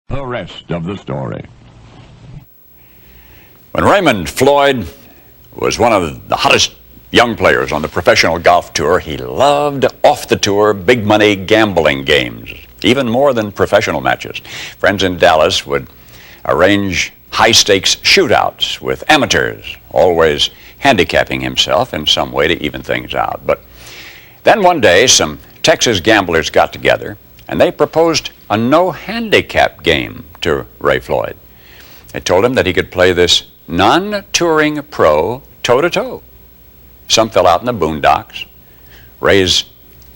The rest of the story. When Raymond Floyd was one of the hottest young players on the professional golf tour, he loved off-the-tour, big-money gambling games, even more than professional matches. Friends in Dallas would arrange high-stakes shootouts with amateurs, always handicapping himself in some way to even things out. But then one day, some Texas gamblers got together, and they proposed a no-handicap game to Ray Floyd. They told him that he could play this non-touring pro toe-to-toe. Some fell out in the boondocks. Ray's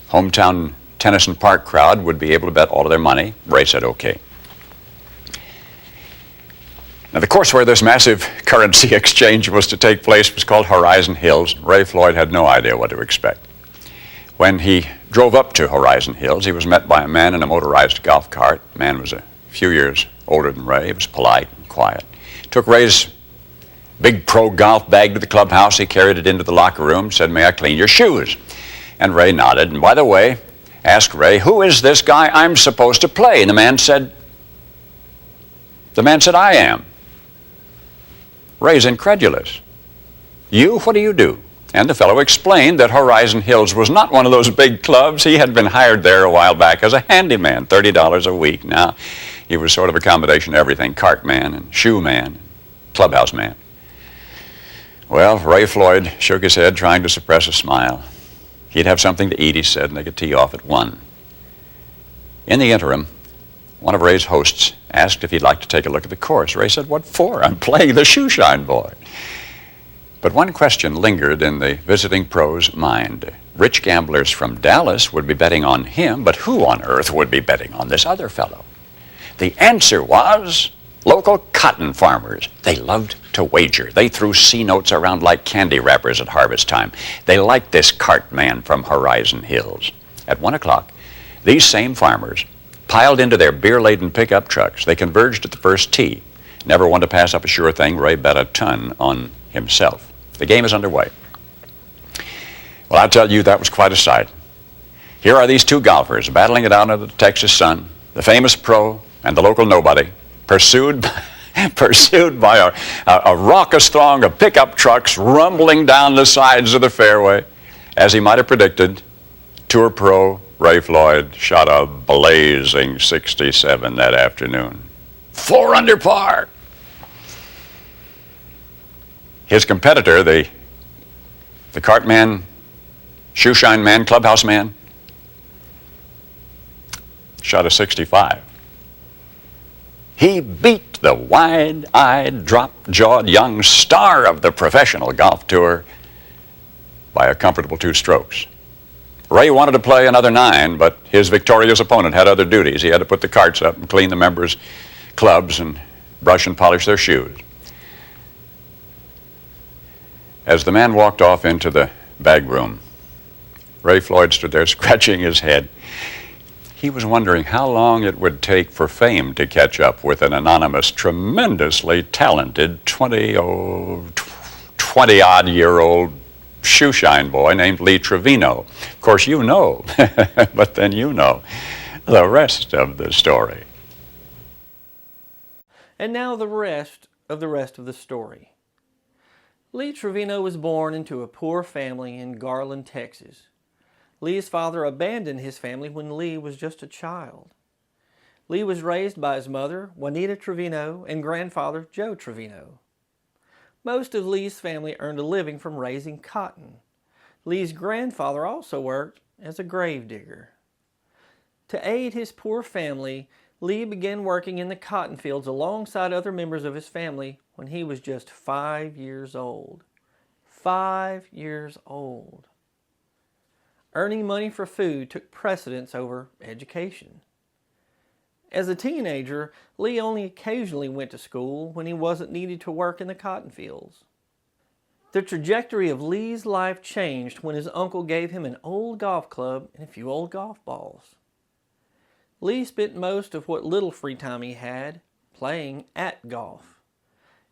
hometown Tennyson Park crowd would be able to bet all of their money. Ray said okay. Now, the course where this massive currency exchange was to take place was called Horizon Hills. Ray Floyd had no idea what to expect. When he drove up to Horizon Hills, he was met by a man in a motorized golf cart. The man was a few years older than Ray. He was polite and quiet. Took Ray's big pro golf bag to the clubhouse. He carried it into the locker room, said, "May I clean your shoes?" And Ray nodded. And by the way, asked Ray, "Who is this guy I'm supposed to play?" And the man said, "I am." Ray's incredulous. "You? What do you do?" And the fellow explained that Horizon Hills was not one of those big clubs. He had been hired there a while back as a handyman, $30 a week. Now, he was sort of a combination of everything, cart man and shoe man, clubhouse man. Well, Ray Floyd shook his head, trying to suppress a smile. He'd have something to eat, he said, and they could tee off at 1. In the interim, one of Ray's hosts asked if he'd like to take a look at the course. Ray said, "What for? I'm playing the Shoeshine boy." But one question lingered in the visiting pro's mind. Rich gamblers from Dallas would be betting on him, but who on earth would be betting on this other fellow? The answer was local cotton farmers. They loved to wager. They threw C-notes around like candy wrappers at harvest time. They liked this cart man from Horizon Hills. At 1 o'clock, these same farmers piled into their beer-laden pickup trucks. They converged at the first tee. Never one to pass up a sure thing. Ray bet a ton on himself. The game is underway. Well, I tell you, that was quite a sight. Here are these two golfers battling it out under the Texas sun, the famous pro and the local nobody, pursued by a raucous throng of pickup trucks rumbling down the sides of the fairway. As he might have predicted, tour pro Ray Floyd shot a blazing 67 that afternoon. 4 under par. His competitor, the cart man, shoeshine man, clubhouse man, shot a 65. He beat the wide-eyed, drop-jawed young star of the professional golf tour by a comfortable 2 strokes. Ray wanted to play another 9, but his victorious opponent had other duties. He had to put the carts up and clean the members' clubs and brush and polish their shoes. As the man walked off into the bag room, Ray Floyd stood there scratching his head. He was wondering how long it would take for fame to catch up with an anonymous, tremendously talented 20-odd-year-old shoeshine boy named Lee Trevino. Of course, you know, but then you know the rest of the story. And now the rest of the story. Lee Trevino was born into a poor family in Garland, Texas. Lee's father abandoned his family when Lee was just a child. Lee was raised by his mother, Juanita Trevino, and grandfather, Joe Trevino. Most of Lee's family earned a living from raising cotton. Lee's grandfather also worked as a grave digger. To aid his poor family, Lee began working in the cotton fields alongside other members of his family when he was just 5 years old. 5 years old. Earning money for food took precedence over education. As a teenager, Lee only occasionally went to school when he wasn't needed to work in the cotton fields. The trajectory of Lee's life changed when his uncle gave him an old golf club and a few old golf balls. Lee spent most of what little free time he had playing at golf.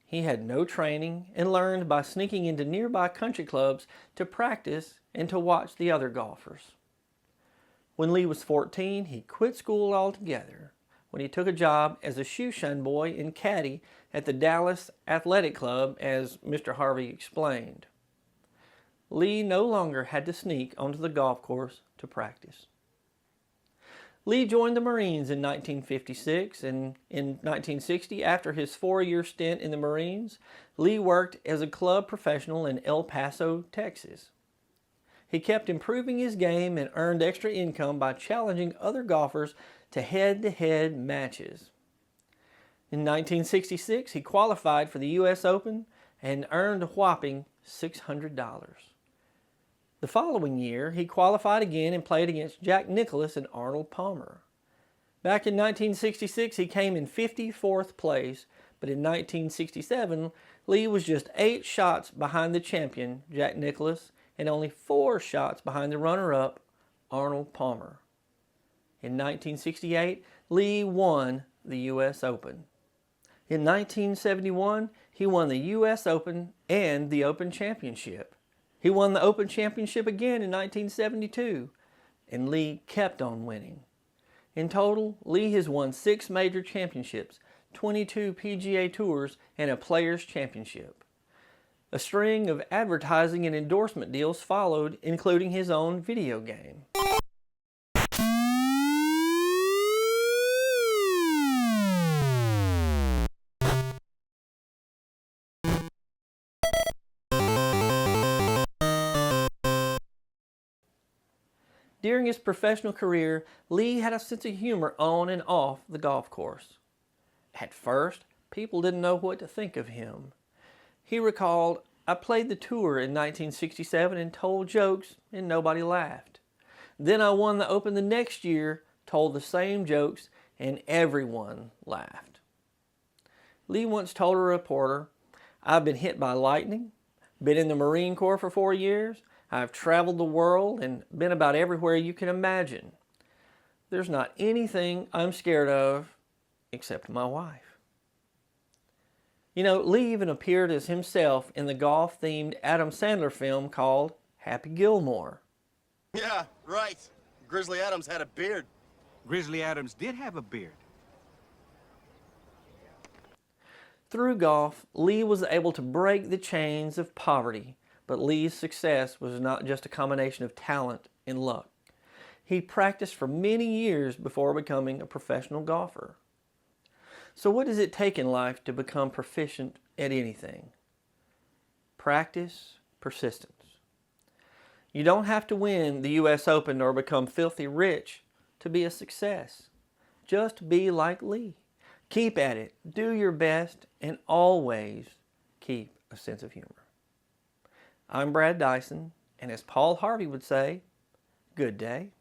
He had no training and learned by sneaking into nearby country clubs to practice and to watch the other golfers. When Lee was 14, he quit school altogether. when he took a job as a shoeshine boy and caddy at the Dallas Athletic Club, as Mr. Harvey explained. Lee no longer had to sneak onto the golf course to practice. Lee joined the Marines in 1956, and in 1960, after his 4-year stint in the Marines, Lee worked as a club professional in El Paso, Texas. He kept improving his game and earned extra income by challenging other golfers to head-to-head matches. In 1966, he qualified for the U.S. Open and earned a whopping $600. The following year, he qualified again and played against Jack Nicklaus and Arnold Palmer. Back in 1966, he came in 54th place, but in 1967, Lee was just 8 shots behind the champion, Jack Nicklaus, and only 4 shots behind the runner-up, Arnold Palmer. In 1968, Lee won the U.S. Open. In 1971, he won the U.S. Open and the Open Championship. He won the Open Championship again in 1972, and Lee kept on winning. In total, Lee has won 6 major championships, 22 PGA Tours, and a Players' Championship. A string of advertising and endorsement deals followed, including his own video game. During his professional career, Lee had a sense of humor on and off the golf course. At first, people didn't know what to think of him. He recalled, "I played the tour in 1967 and told jokes and nobody laughed. Then I won the Open the next year, told the same jokes, and everyone laughed." Lee once told a reporter, "I've been hit by lightning, been in the Marine Corps for 4 years, I've traveled the world and been about everywhere you can imagine. There's not anything I'm scared of except my wife." You know, Lee even appeared as himself in the golf-themed Adam Sandler film called Happy Gilmore. Yeah, right. Grizzly Adams had a beard. Grizzly Adams did have a beard. Through golf, Lee was able to break the chains of poverty, but Lee's success was not just a combination of talent and luck. He practiced for many years before becoming a professional golfer. So what does it take in life to become proficient at anything? Practice, persistence. You don't have to win the U.S. Open or become filthy rich to be a success. Just be like Lee. Keep at it, do your best, and always keep a sense of humor. I'm Brad Dison, and as Paul Harvey would say, good day.